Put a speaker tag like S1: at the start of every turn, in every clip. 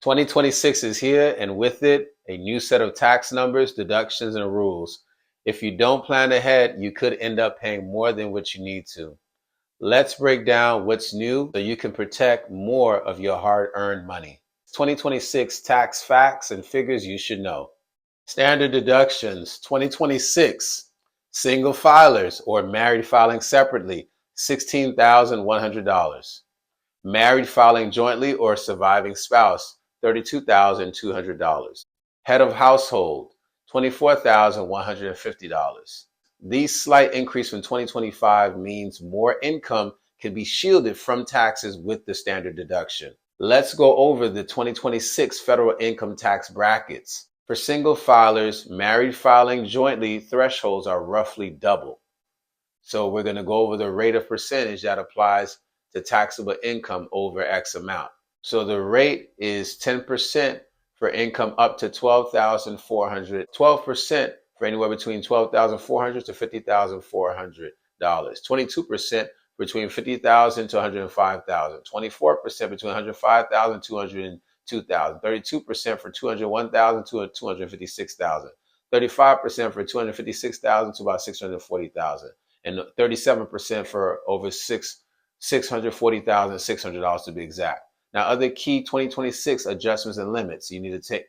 S1: 2026 is here, and with it, a new set of tax numbers, deductions, and rules. If you don't plan ahead, you could end up paying more than what you need to. Let's break down what's new so you can protect more of your hard-earned money. 2026 tax facts and figures you should know. Standard deductions, 2026. Single filers or married filing separately, $16,100. Married filing jointly or surviving spouse, $32,200. Head of household, $24,150. These slight increase from 2025 means more income can be shielded from taxes with the standard deduction. Let's go over the 2026 federal income tax brackets. For single filers, married filing jointly thresholds are roughly double. So we're going to go over the rate of percentage that applies to taxable income over X amount. So the rate is 10% for income up to $12,400, 12% for anywhere between $12,400 to $50,400, 22% between $50,000 to $105,000, 24% between $105,000 to $202,000, 32% for $201,000 to $256,000, 35% for $256,000 to about $640,000, and 37% for over $640,600 to be exact. Now, other key 2026 adjustments and limits you need to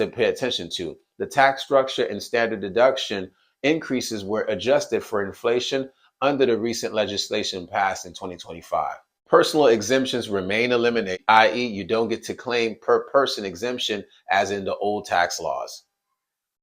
S1: pay attention to. The tax structure and standard deduction increases were adjusted for inflation under the recent legislation passed in 2025. Personal exemptions remain eliminated, i.e., you don't get to claim per person exemption as in the old tax laws.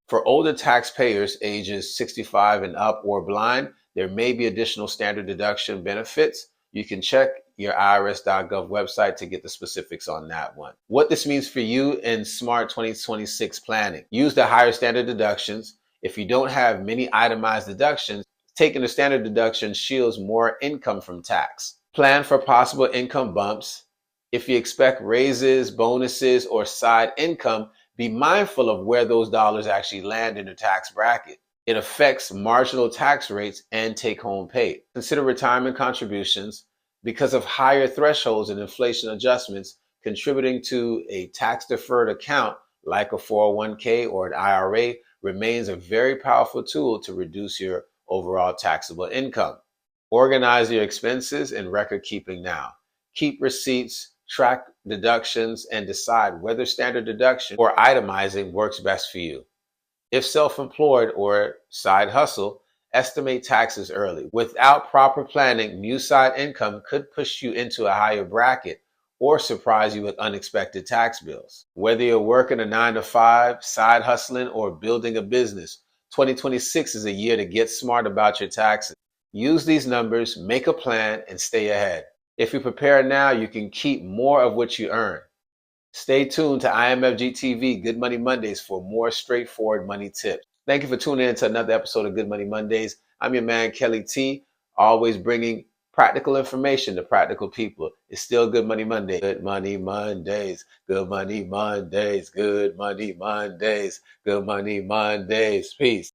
S1: For older taxpayers ages 65 and up or blind, there may be additional standard deduction benefits. You can check your irs.gov website to get the specifics on that one. What this means for you in Smart 2026 planning. Use the higher standard deductions. If you don't have many itemized deductions, taking the standard deduction shields more income from tax. Plan for possible income bumps. If you expect raises, bonuses, or side income, be mindful of where those dollars actually land in the tax bracket. It affects marginal tax rates and take-home pay. Consider retirement contributions because of higher thresholds and inflation adjustments. Contributing to a tax-deferred account like a 401k or an IRA remains a very powerful tool to reduce your overall taxable income. Organize your expenses and record keeping now. Keep receipts, track deductions, and decide whether standard deduction or itemizing works best for you. If self-employed or side hustle, estimate taxes early. Without proper planning, new side income could push you into a higher bracket or surprise you with unexpected tax bills. Whether you're working a 9-to-5, side hustling, or building a business, 2026 is a year to get smart about your taxes. Use these numbers, make a plan, and stay ahead. If you prepare now, you can keep more of what you earn. Stay tuned to IMFG TV Good Money Mondays for more straightforward money tips. Thank you for tuning in to another episode of Good Money Mondays. I'm your man, Kelly T, always bringing practical information to practical people. It's still Good Money Monday. Good Money Mondays. Good Money Mondays. Good Money Mondays. Good Money Mondays. Peace.